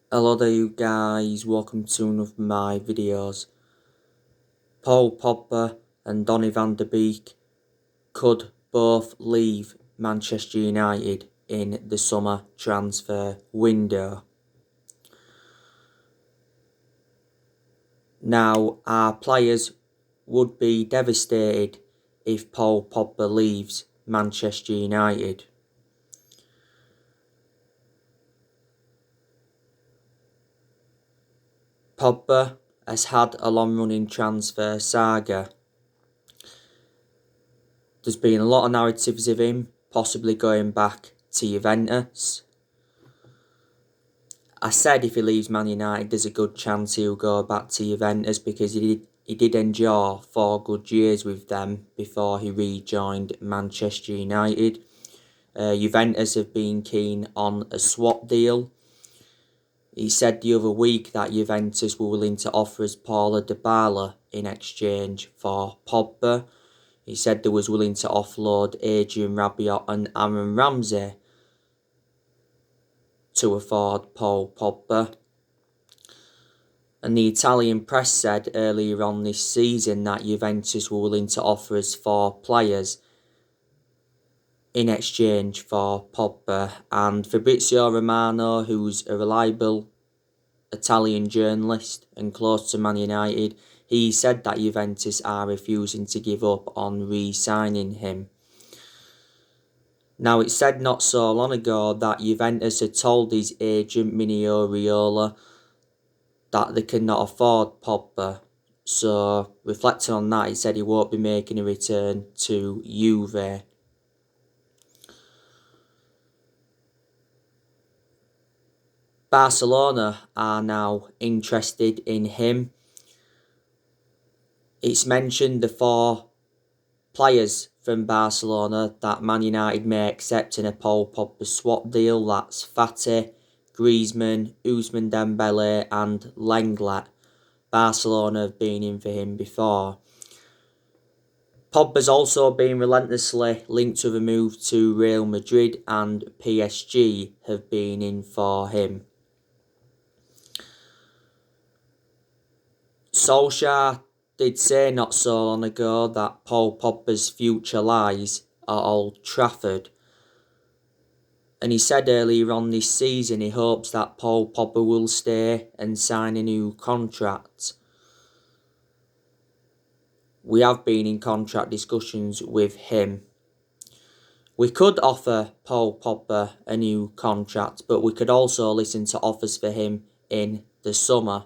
Hello there you guys, welcome to one of my videos. Paul Pogba and Donny van de Beek could both leave Manchester United in the summer transfer window. Now, our players would be devastated if Paul Pogba leaves Manchester United. Pogba has had a long-running transfer saga. There's been a lot of narratives of him possibly going back to Juventus. I said if he leaves Man United, there's a good chance he'll go back to Juventus because he did endure 4 good years with them before he rejoined Manchester United. Juventus have been keen on a swap deal. He said the other week that Juventus were willing to offer us Paulo Dybala in exchange for Pogba. He said they was willing to offload Adrian Rabiot and Aaron Ramsey to afford Paul Pogba. And the Italian press said earlier on this season that Juventus were willing to offer us 4 players in exchange for Pogba. And Fabrizio Romano, who's a reliable Italian journalist and close to Man United, he said that Juventus are refusing to give up on re-signing him. Now, it's said not so long ago that Juventus had told his agent Mino Raiola that they cannot afford Pogba. So, reflecting on that, he said he won't be making a return to Juve. Barcelona are now interested in him. It's mentioned the 4 players from Barcelona that Man United may accept in a Paul Pogba swap deal. That's Fati, Griezmann, Ousmane Dembele and Lenglet. Barcelona have been in for him before. Pogba's also been relentlessly linked with a move to Real Madrid, and PSG have been in for him. Solskjaer did say not so long ago that Paul Pogba's future lies at Old Trafford. And he said earlier on this season he hopes that Paul Pogba will stay and sign a new contract. We have been in contract discussions with him. We could offer Paul Pogba a new contract, but we could also listen to offers for him in the summer.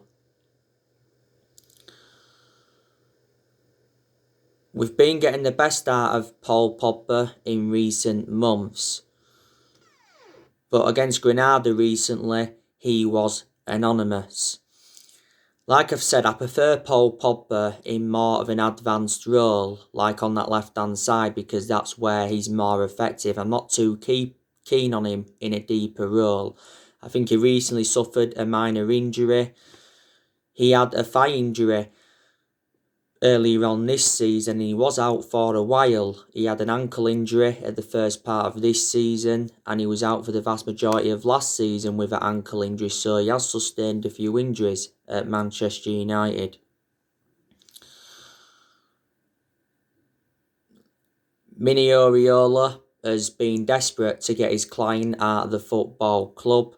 We've been getting the best out of Paul Pogba in recent months. But against Granada recently, he was anonymous. Like I've said, I prefer Paul Pogba in more of an advanced role, like on that left-hand side, because that's where he's more effective. I'm not too keen on him in a deeper role. I think he recently suffered a minor injury. He had a thigh injury earlier on this season. He was out for a while. He had an ankle injury at the first part of this season, and he was out for the vast majority of last season with an ankle injury, so he has sustained a few injuries at Manchester United. Mino Raiola has been desperate to get his client out of the football club.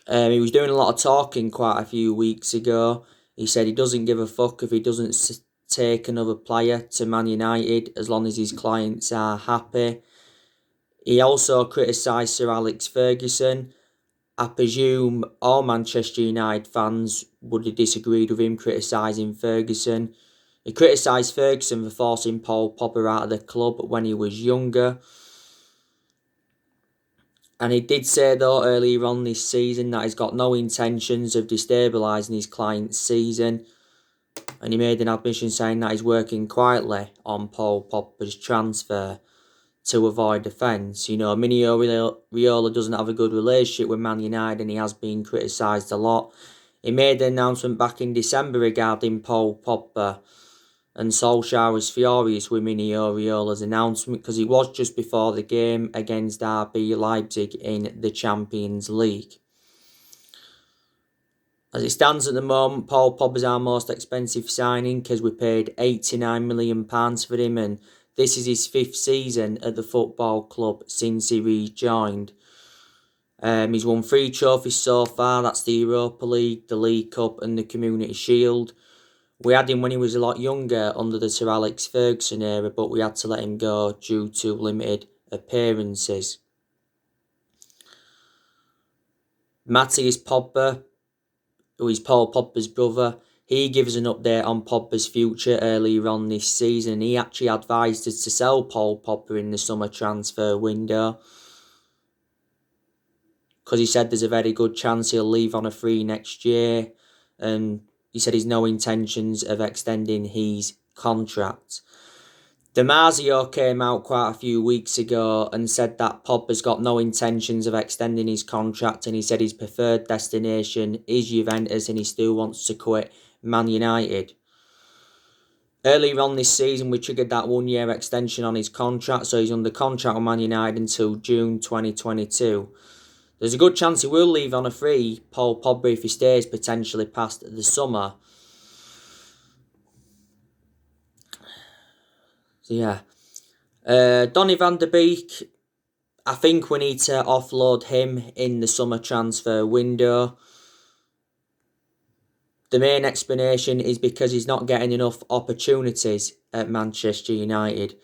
He was doing a lot of talking quite a few weeks ago. He said he doesn't give a fuck if he doesn't take another player to Man United as long as his clients are happy. He also criticised Sir Alex Ferguson. I presume all Manchester United fans would have disagreed with him criticising Ferguson. He criticised Ferguson for forcing Paul Pogba out of the club when he was younger. And he did say, though, earlier on this season that he's got no intentions of destabilising his client's season. And he made an admission saying that he's working quietly on Paul Pogba's transfer to avoid offence. You know, Mino Raiola doesn't have a good relationship with Man United and he has been criticised a lot. He made an announcement back in December regarding Paul Pogba, and Solskjaer was furious with Mino Raiola's announcement because it was just before the game against RB Leipzig in the Champions League. As it stands at the moment, Paul Pogba's our most expensive signing because we paid £89 million for him, and this is his 5th season at the football club since he rejoined. He's won 3 trophies so far. That's the Europa League, the League Cup and the Community Shield. We had him when he was a lot younger under the Sir Alex Ferguson era, but we had to let him go due to limited appearances. Matthias Pogba, who is Paul Pogba's brother, he gives an update on Pogba's future earlier on this season. He actually advised us to sell Paul Pogba in the summer transfer window, because he said there's a very good chance he'll leave on a free next year, and he said he's no intentions of extending his contract. Damasio came out quite a few weeks ago and said that Pogba's got no intentions of extending his contract, and he said his preferred destination is Juventus and he still wants to quit Man United. Earlier on this season, we triggered that 1-year extension on his contract, so he's under contract with Man United until June 2022. There's a good chance he will leave on a free, Paul Pogba, if he stays potentially past the summer. So yeah. Donny van de Beek, I think we need to offload him in the summer transfer window. The main explanation is because he's not getting enough opportunities at Manchester United.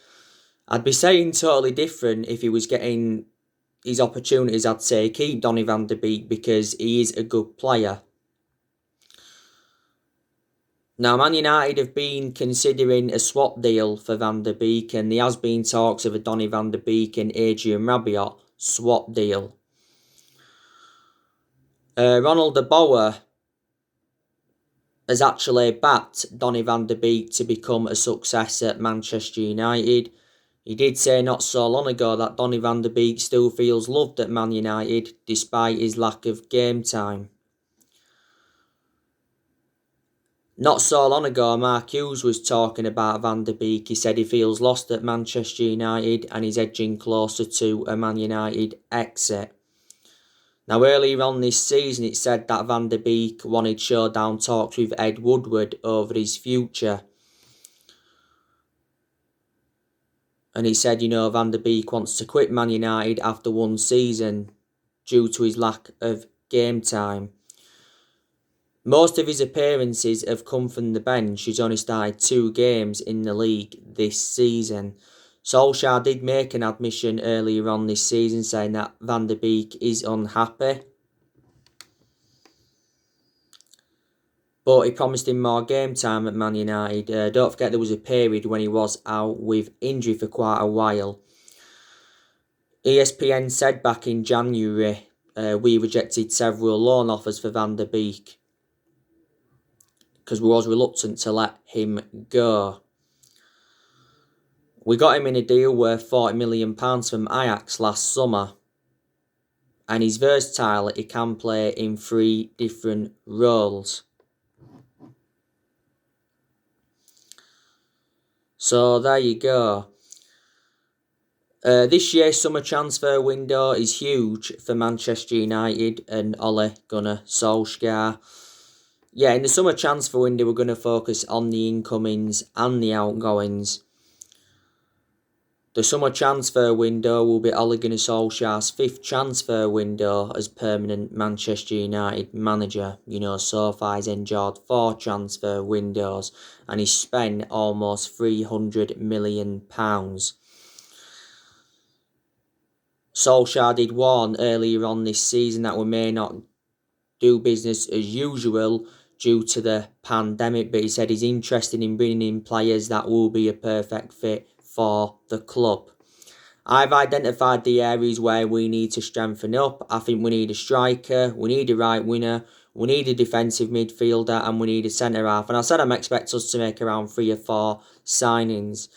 I'd be saying totally different if he was getting his opportunities. I'd say keep Donny van de Beek because he is a good player. Now, Man United have been considering a swap deal for Van der Beek, and there has been talks of a Donny van de Beek and Adrian Rabiot swap deal. Ronald de Boer has actually backed Donny van de Beek to become a success at Manchester United. He did say not so long ago that Donny van de Beek still feels loved at Man United despite his lack of game time. Not so long ago, Mark Hughes was talking about Van der Beek. He said he feels lost at Manchester United and he's edging closer to a Man United exit. Now, earlier on this season, it said that Van der Beek wanted showdown talks with Ed Woodward over his future. And he said, Van der Beek wants to quit Man United after 1 season due to his lack of game time. Most of his appearances have come from the bench. He's only started 2 games in the league this season. Solskjaer did make an admission earlier on this season saying that Van der Beek is unhappy. But he promised him more game time at Man United. Don't forget there was a period when he was out with injury for quite a while. ESPN said back in January, we rejected several loan offers for Van der Beek because we was reluctant to let him go. We got him in a deal worth £40 million from Ajax last summer. And he's versatile, he can play in 3 different roles. So there you go. This year's summer transfer window is huge for Manchester United and Ole Gunnar Solskjaer. Yeah, in the summer transfer window, we're going to focus on the incomings and the outgoings. The summer transfer window will be Ole Gunnar Solskjaer's 5th transfer window as permanent Manchester United manager. So far he's enjoyed 4 transfer windows and he's spent almost £300 million. Solskjaer did warn earlier on this season that we may not do business as usual due to the pandemic, but he said he's interested in bringing in players that will be a perfect fit for the club. I've identified the areas where we need to strengthen up. I think we need a striker, we need a right winger, we need a defensive midfielder, and we need a centre-half. And I said I'm expecting us to make around 3 or 4 signings.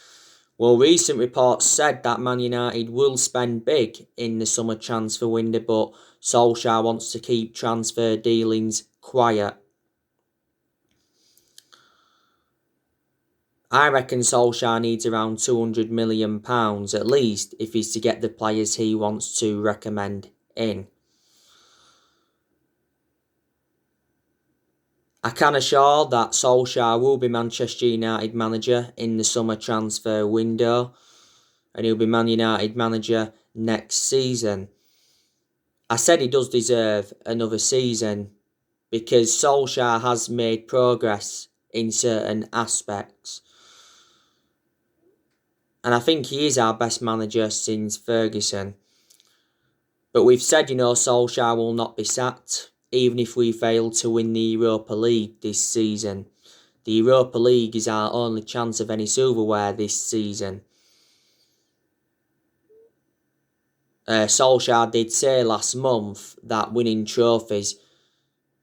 Well, recent reports said that Man United will spend big in the summer transfer window, but Solskjaer wants to keep transfer dealings quiet. I reckon Solskjaer needs around £200 million at least if he's to get the players he wants to recommend in. I can assure that Solskjaer will be Manchester United manager in the summer transfer window, and he'll be Man United manager next season. I said he does deserve another season because Solskjaer has made progress in certain aspects. And I think he is our best manager since Ferguson. But we've said, Solskjaer will not be sacked, even if we fail to win the Europa League this season. The Europa League is our only chance of any silverware this season. Solskjaer did say last month that winning trophies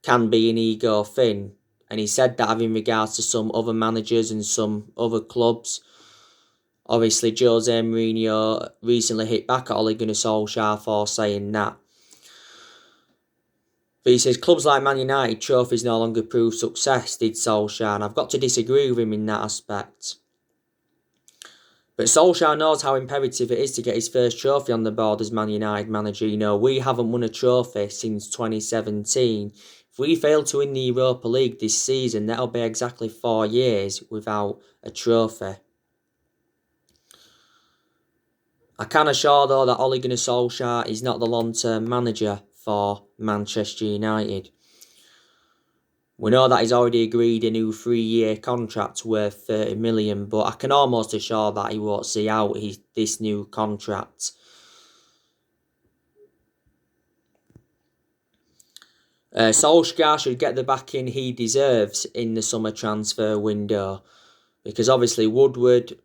can be an ego thing. And he said that in regards to some other managers and some other clubs. Obviously, Jose Mourinho recently hit back at Ole Gunnar Solskjaer for saying that. But he says clubs like Man United, trophies no longer prove success, did Solskjaer, and I've got to disagree with him in that aspect. But Solskjaer knows how imperative it is to get his first trophy on the board as Man United manager. We haven't won a trophy since 2017. If we fail to win the Europa League this season, that'll be exactly 4 years without a trophy. I can assure though that Ole Gunnar Solskjaer is not the long-term manager for Manchester United. We know that he's already agreed a new 3-year contract worth 30 million, but I can almost assure that he won't see out this new contract. Solskjaer should get the backing he deserves in the summer transfer window, because obviously Woodward,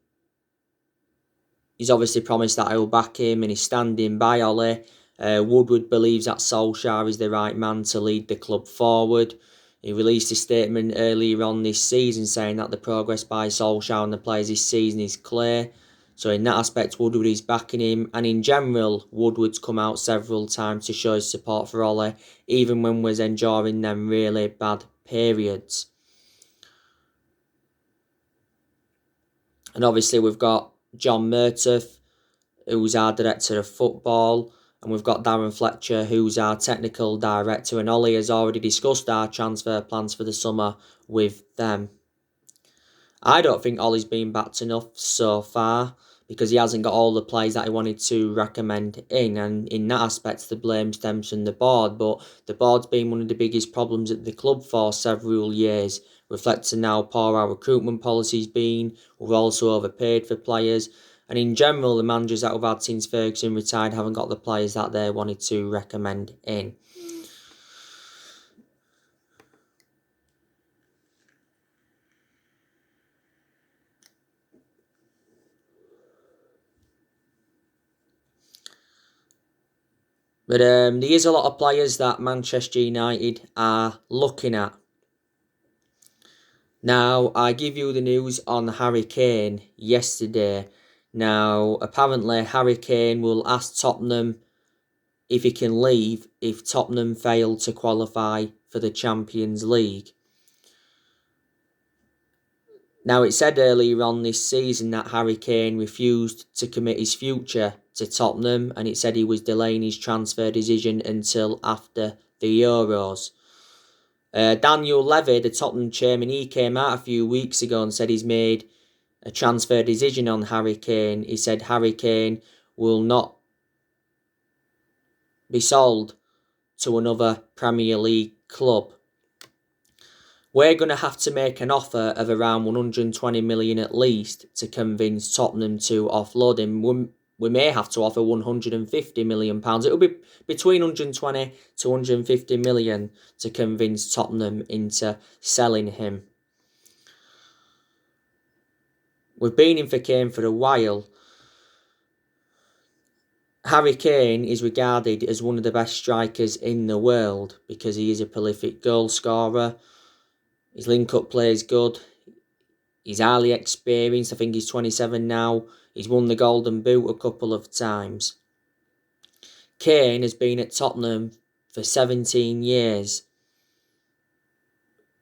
he's obviously promised that he'll back him and he's standing by Ole. Woodward believes that Solskjaer is the right man to lead the club forward. He released a statement earlier on this season saying that the progress by Solskjaer and the players this season is clear. So in that aspect, Woodward is backing him. And in general, Woodward's come out several times to show his support for Ole, even when was enduring them really bad periods. And obviously we've got John Murtaugh, who's our director of football. And we've got Darren Fletcher, who's our technical director. And Ollie has already discussed our transfer plans for the summer with them. I don't think Ollie's been backed enough so far because he hasn't got all the players that he wanted to recommend in. And in that aspect, the blame stems from the board. But the board's been one of the biggest problems at the club for several years, reflecting how poor our recruitment policy's been. We've also overpaid for players. And in general, the managers that we've had since Ferguson retired haven't got the players that they wanted to recommend in. But there is a lot of players that Manchester United are looking at. Now, I give you the news on Harry Kane yesterday. Now, apparently Harry Kane will ask Tottenham if he can leave if Tottenham fail to qualify for the Champions League. Now, it said earlier on this season that Harry Kane refused to commit his future to Tottenham, and it said he was delaying his transfer decision until after the Euros. Daniel Levy, the Tottenham chairman, he came out a few weeks ago and said he's made a transfer decision on Harry Kane. He said Harry Kane will not be sold to another Premier League club. We're going to have to make an offer of around 120 million at least to convince Tottenham to offload him. We may have to offer 150 million pounds. It'll be between 120 to 150 million to convince Tottenham into selling him. We've been in for Kane for a while. Harry Kane is regarded as one of the best strikers in the world because he is a prolific goal scorer. His link-up play is good. He's highly experienced. I think he's 27 now. He's won the Golden Boot a couple of times. Kane has been at Tottenham for 17 years.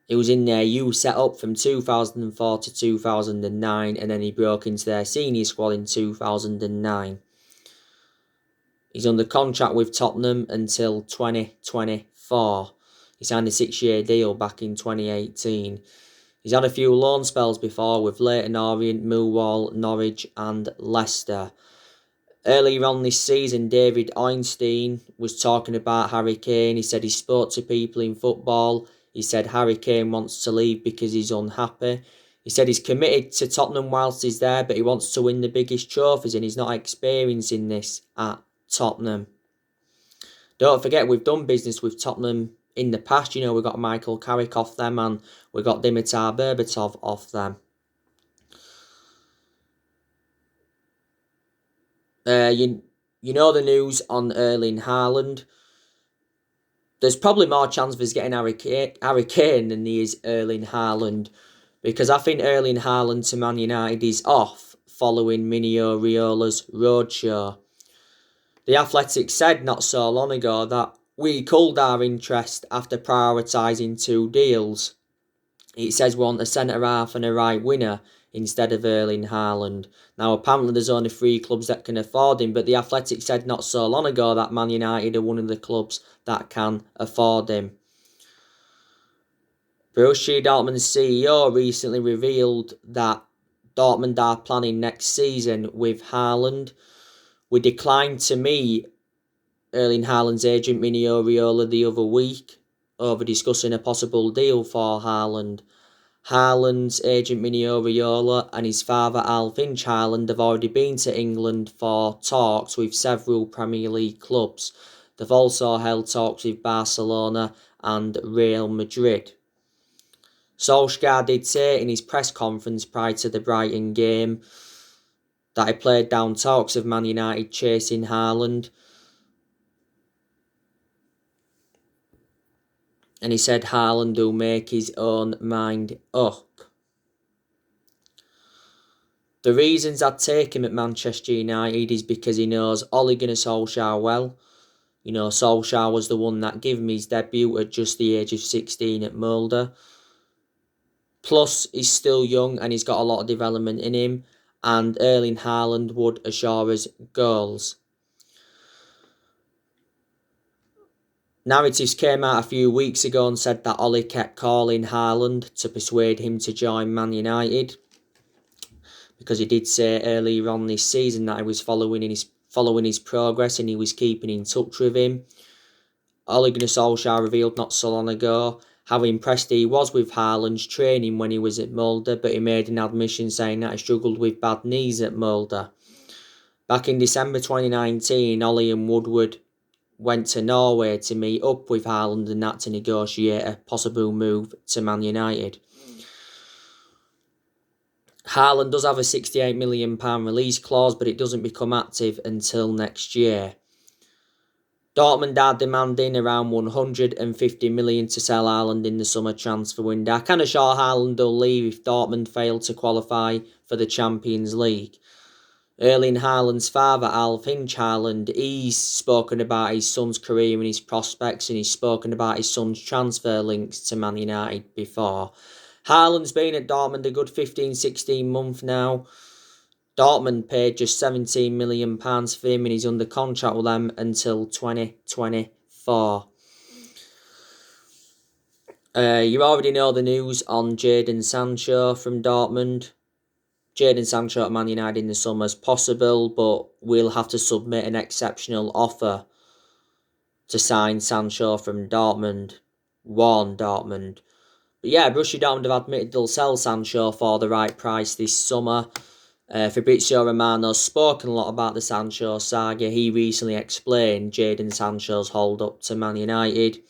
He was in their youth set up from 2004 to 2009, and then he broke into their senior squad in 2009. He's under contract with Tottenham until 2024. He signed a 6-year deal back in 2018. He's had a few loan spells before with Leyton Orient, Millwall, Norwich and Leicester. Earlier on this season, David Ornstein was talking about Harry Kane. He said he spoke to people in football. He said Harry Kane wants to leave because he's unhappy. He said he's committed to Tottenham whilst he's there, but he wants to win the biggest trophies and he's not experiencing this at Tottenham. Don't forget, we've done business with Tottenham in the past. You know, we got Michael Carrick off them and we got Dimitar Berbatov off them. You know the news on Erling Haaland. There's probably more chance of us getting Harry Kane than there is Erling Haaland, because I think Erling Haaland to Man United is off following Mino Raiola's roadshow. The Athletic said not so long ago that we culled our interest after prioritising 2 deals. It says we want a centre-half and a right winger instead of Erling Haaland. Now, apparently there's only 3 clubs that can afford him, but the Athletic said not so long ago that Man United are one of the clubs that can afford him. Borussia Dortmund's CEO recently revealed that Dortmund are planning next season with Haaland. We declined to meet Erling Haaland's agent Mino Raiola the other week over discussing a possible deal for Haaland. Haaland's agent Mino Raiola and his father Al Finch Haaland have already been to England for talks with several Premier League clubs. They've also held talks with Barcelona and Real Madrid. Solskjaer did say in his press conference prior to the Brighton game that he played down talks of Man United chasing Haaland. And he said Haaland will make his own mind up. The reasons I'd take him at Manchester United is because he knows Ole Gunnar Solskjaer well. You know, Solskjaer was the one that gave him his debut at just the age of 16 at Molde. Plus, he's still young and he's got a lot of development in him. And Erling Haaland would assure us goals. Narratives came out a few weeks ago and said that Ole kept calling Haaland to persuade him to join Man United, because he did say earlier on this season that he was following his progress and he was keeping in touch with him. Ole Gunnar Solskjaer revealed not so long ago how impressed he was with Haaland's training when he was at Molde, but he made an admission saying that he struggled with bad knees at Molde. Back in December 2019, Ole and Woodward went to Norway to meet up with Haaland and that to negotiate a possible move to Man United. Haaland does have a £68 million release clause, but it doesn't become active until next year. Dortmund are demanding around £150 million to sell Haaland in the summer transfer window. I can assure Haaland will leave if Dortmund fail to qualify for the Champions League. Erling Haaland's father, Al Finch Haaland, he's spoken about his son's career and his prospects, and he's spoken about his son's transfer links to Man United before. Haaland's been at Dortmund a good 15-16 months now. Dortmund paid just £17 million for him and he's under contract with them until 2024. You already know the news on Jadon Sancho from Dortmund. Jadon Sancho at Man United in the summer is possible, but we'll have to submit an exceptional offer to sign Sancho from Dortmund. Warn Dortmund. But yeah, Borussia Dortmund have admitted they'll sell Sancho for the right price this summer. Fabrizio Romano's spoken a lot about the Sancho saga. He recently explained Jadon Sancho's hold up to Man United.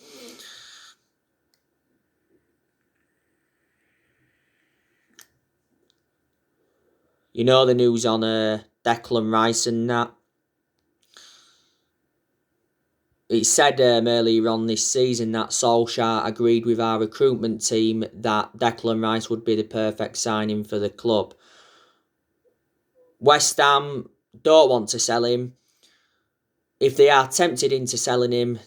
You know the news on Declan Rice and that. It said earlier on this season that Solskjaer agreed with our recruitment team that Declan Rice would be the perfect signing for the club. West Ham don't want to sell him. If they are tempted into selling him,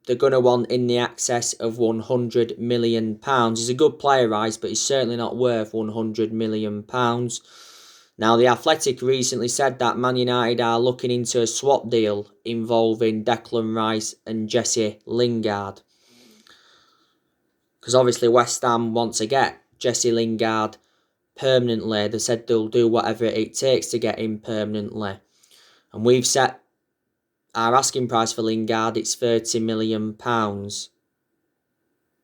they're going to want in the excess of £100 million. He's a good player, Rice, but he's certainly not worth £100 million. Now, The Athletic recently said that Man United are looking into a swap deal involving Declan Rice and Jesse Lingard. Because obviously West Ham want to get Jesse Lingard permanently. They said they'll do whatever it takes to get him permanently. And we've set our asking price for Lingard, it's £30 million.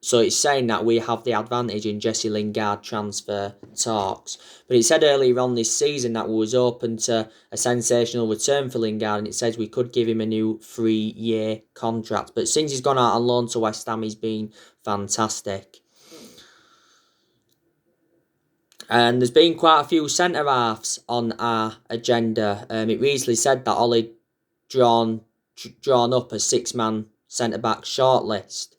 So it's saying that we have the advantage in Jesse Lingard transfer talks. But it said earlier on this season that we was open to a sensational return for Lingard, and it says we could give him a new 3-year contract. But since he's gone out on loan to West Ham, he's been fantastic. And there's been quite a few centre-halves on our agenda. It recently said that Ollie drawn up a 6-man centre-back shortlist.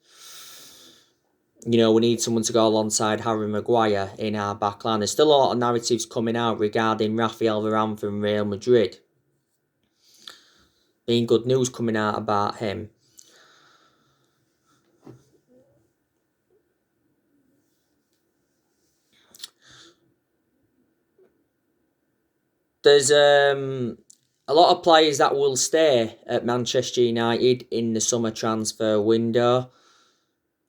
You know, we need someone to go alongside Harry Maguire in our backline. There's still a lot of narratives coming out regarding Rafael Varane from Real Madrid. Been good news coming out about him. There's a lot of players that will stay at Manchester United in the summer transfer window.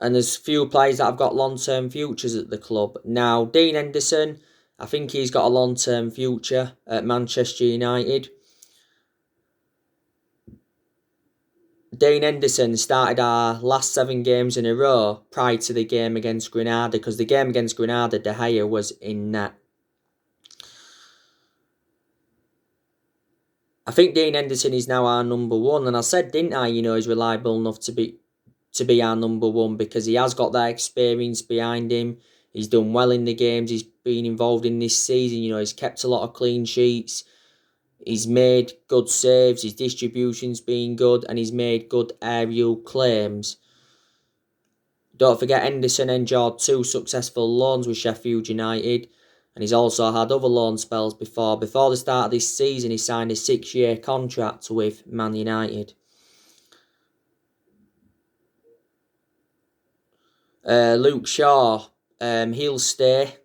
And there's few players that have got long-term futures at the club. Now, Dean Henderson, I think he's got a long-term future at Manchester United. Dean Henderson started our last 7 games in a row prior to the game against Granada, because the game against Granada, De Gea was in net. I think Dean Henderson is now our number 1, and I said, didn't I, you know, he's reliable enough to be our number 1 because he has got that experience behind him. He's done well in the games he's been involved in this season. You know, he's kept a lot of clean sheets. He's made good saves. His distribution's been good, and he's made good aerial claims. Don't forget, Henderson endured 2 successful loans with Sheffield United, and he's also had other loan spells before. Before the start of this season, he signed a 6-year contract with Man United. Luke Shaw, he'll stay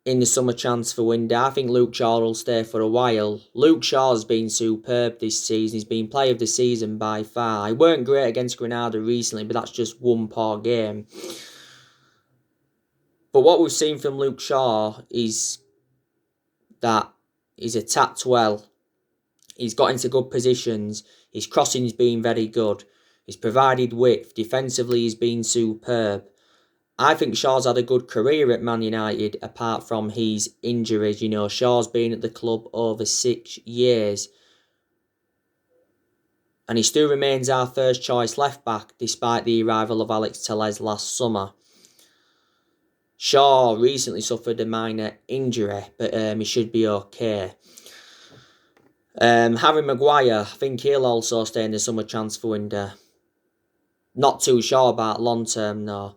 in the summer transfer window. I think Luke Shaw will stay for a while. Luke Shaw's been superb this season. He's been player of the season by far. He weren't great against Granada recently, but that's just one poor game. But what we've seen from Luke Shaw is that he's attacked well. He's got into good positions. His crossing's been very good. He's provided width. Defensively, he's been superb. I think Shaw's had a good career at Man United, apart from his injuries. You know, Shaw's been at the club over 6 years. And he still remains our first choice left-back, despite the arrival of Alex Telles last summer. Shaw recently suffered a minor injury, but he should be okay. Harry Maguire, I think he'll also stay in the summer transfer window. Not too sure about long term though.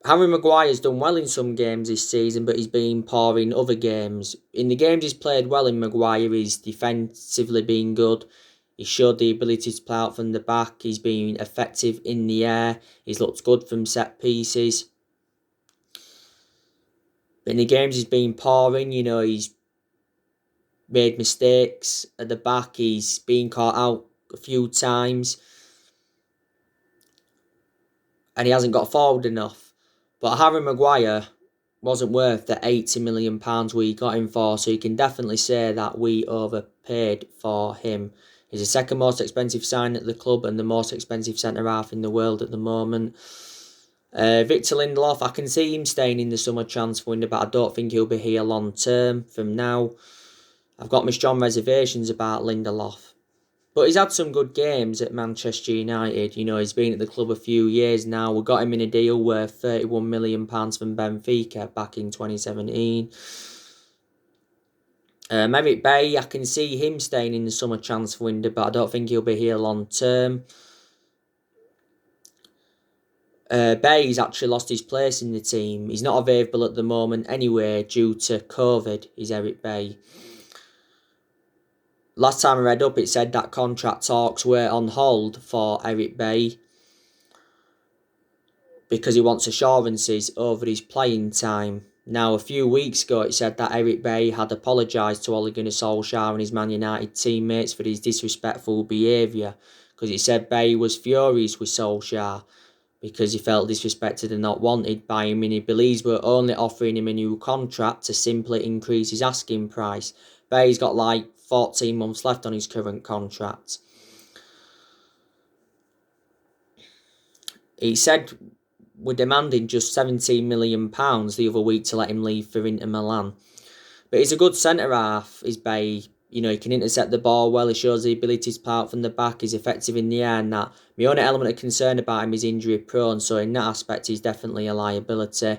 Harry Maguire's done well in some games this season, but he's been poor in other games. In the games he's played well in, Maguire, he's defensively been good. He showed the ability to play out from the back. He's been effective in the air. He's looked good from set pieces. But in the games he's been poor in, you know, he's made mistakes at the back. He's been caught out a few times. And he hasn't got forward enough. But Harry Maguire wasn't worth the £80 million we got him for, so you can definitely say that we overpaid for him. He's the second most expensive sign at the club and the most expensive centre-half in the world at the moment. Victor Lindelof, I can see him staying in the summer transfer window, but I don't think he'll be here long term from now. I've got my strong reservations about Lindelof. But he's had some good games at Manchester United. You know, he's been at the club a few years now. We got him in a deal worth £31 million from Benfica back in 2017. Merritt Bay, I can see him staying in the summer transfer window, but I don't think he'll be here long term. Bay's actually lost his place in the team. He's not available at the moment anyway due to COVID, is Eric Bay. Last time I read up, it said that contract talks were on hold for Eric Bay because he wants assurances over his playing time. Now, a few weeks ago, it said that Eric Bay had apologised to Ole Gunnar Solskjaer and his Man United teammates for his disrespectful behaviour, because it said Bay was furious with Solskjaer because he felt disrespected and not wanted by him, and he believes we're only offering him a new contract to simply increase his asking price. But he's got like 14 months left on his current contract. He said we're demanding just £17 million the other week to let him leave for Inter Milan. But he's a good centre-half, is Bay. You know, he can intercept the ball well, he shows the ability to part from the back, he's effective in the air and that. My only element of concern about him is injury prone, so in that aspect he's definitely a liability.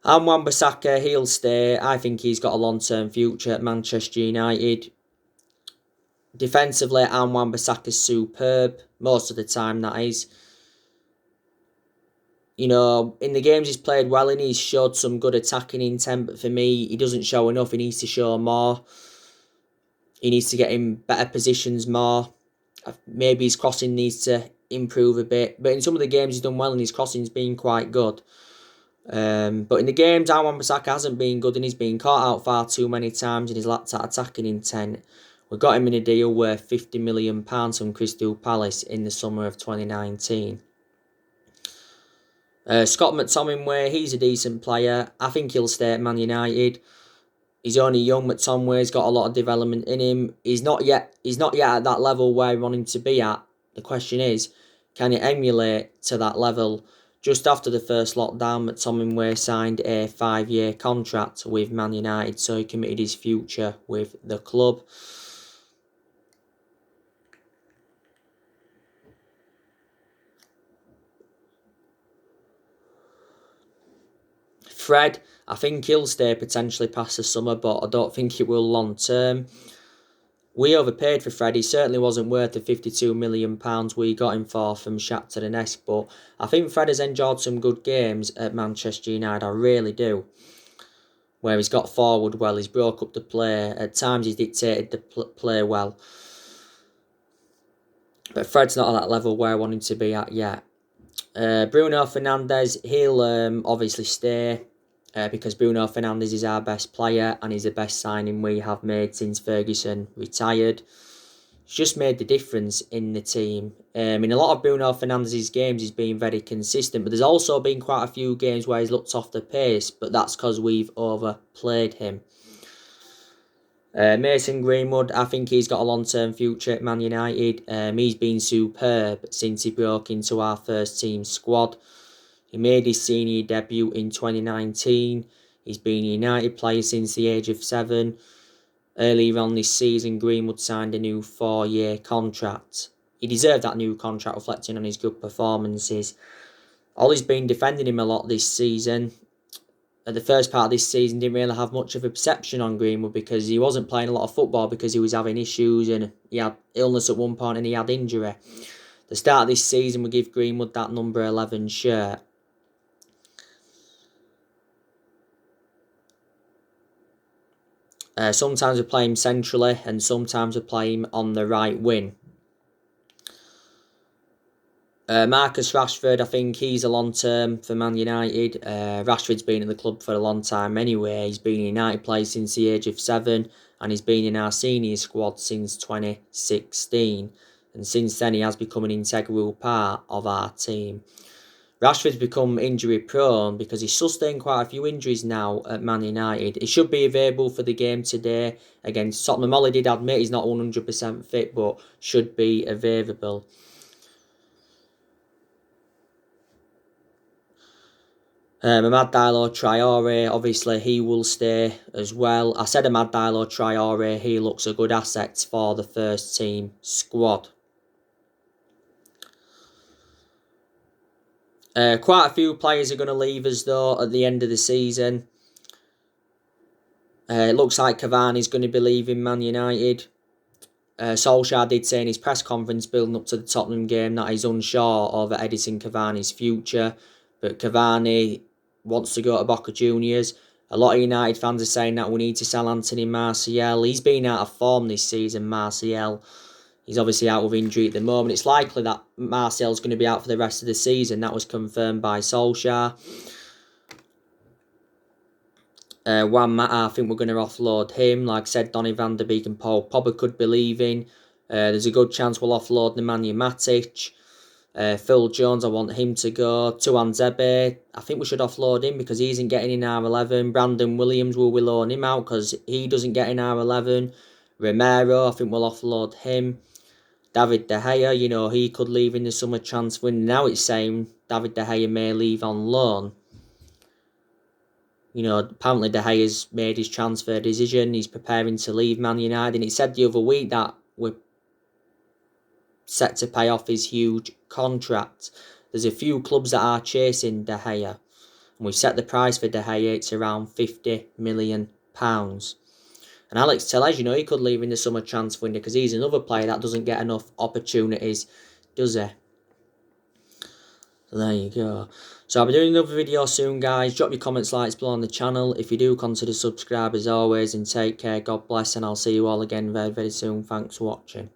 And Wan-Bissaka, he'll stay. I think he's got a long-term future at Manchester United. Defensively, Wan-Bissaka's superb, most of the time that is. You know, in the games he's played well in, he's showed some good attacking intent, but for me, he doesn't show enough, he needs to show more. He needs to get in better positions more. Maybe his crossing needs to improve a bit. But in some of the games he's done well and his crossing's been quite good. But in the games, Wan-Bissaka hasn't been good and he's been caught out far too many times and he's lacked that attacking intent. We got him in a deal worth £50 million from Crystal Palace in the summer of 2019. Scott McTominay, he's a decent player. I think he'll stay at Man United. He's only young. McTominay's got a lot of development in him. He's not yet at that level where we want him to be at. The question is, can he emulate to that level? Just after the first lockdown, McTominay signed a 5-year contract with Man United, so he committed his future with the club. Fred, I think he'll stay potentially past the summer, but I don't think it will long term. We overpaid for Fred. He certainly wasn't worth the £52 million we got him for from Shakhtar Donetsk, but I think Fred has enjoyed some good games at Manchester United. I really do. Where he's got forward well, he's broke up the play. At times he's dictated the play well. But Fred's not at that level where I want him to be at yet. Bruno Fernandes, he'll obviously stay. Because Bruno Fernandes is our best player and he's the best signing we have made since Ferguson retired. He's just made the difference in the team. In a lot of Bruno Fernandes' games he's been very consistent, but there's also been quite a few games where he's looked off the pace, but that's because we've overplayed him. Mason Greenwood, I think he's got a long-term future at Man United. He's been superb since he broke into our first team squad. He made his senior debut in 2019. He's been a United player since the age of 7. Earlier on this season, Greenwood signed a new 4-year contract. He deserved that new contract, reflecting on his good performances. Ollie's been defending him a lot this season. At the first part of this season, didn't really have much of a perception on Greenwood because he wasn't playing a lot of football because he was having issues and he had illness at one point and he had injury. The start of this season, we give Greenwood that number 11 shirt. Sometimes we play him centrally and sometimes we play him on the right wing. Marcus Rashford, I think he's a long term for Man United. Rashford's been in the club for a long time anyway. He's been a United player since the age of 7 and he's been in our senior squad since 2016. And since then he has become an integral part of our team. Rashford's become injury prone because he's sustained quite a few injuries now at Man United. He should be available for the game today against Tottenham. Ollie did admit he's not 100% fit, but should be available. Amad Diallo Traore, obviously he will stay as well. I said Amad Diallo Traore, he looks a good asset for the first team squad. Quite a few players are going to leave us though at the end of the season. It looks like Cavani's going to be leaving Man United. Solskjaer did say in his press conference building up to the Tottenham game that he's unsure over Edison Cavani's future. But Cavani wants to go to Boca Juniors. A lot of United fans are saying that we need to sell Anthony Martial. He's been out of form this season, Martial. He's obviously out with injury at the moment. It's likely that Martial's going to be out for the rest of the season. That was confirmed by Solskjaer. Juan Mata, I think we're going to offload him. Like I said, Donny van der Beek and Paul Pogba could be leaving. There's a good chance we'll offload Nemanja Matic. Phil Jones, I want him to go. Tuanzebe, I think we should offload him because he isn't getting in our 11. Brandon Williams, will we loan him out because he doesn't get in our 11. Romero, I think we'll offload him. David De Gea, you know, he could leave in the summer transfer window. Now it's saying David De Gea may leave on loan. You know, apparently De Gea's made his transfer decision. He's preparing to leave Man United. And it said the other week that we're set to pay off his huge contract. There's a few clubs that are chasing De Gea. And we've set the price for De Gea. It's around £50 million. And Alex Telles, you know, he could leave in the summer transfer window because he's another player that doesn't get enough opportunities, does he? So there you go. So I'll be doing another video soon, guys. Drop your comments, likes below on the channel. If you do, consider subscribe as always. And take care. God bless. And I'll see you all again very, very soon. Thanks for watching.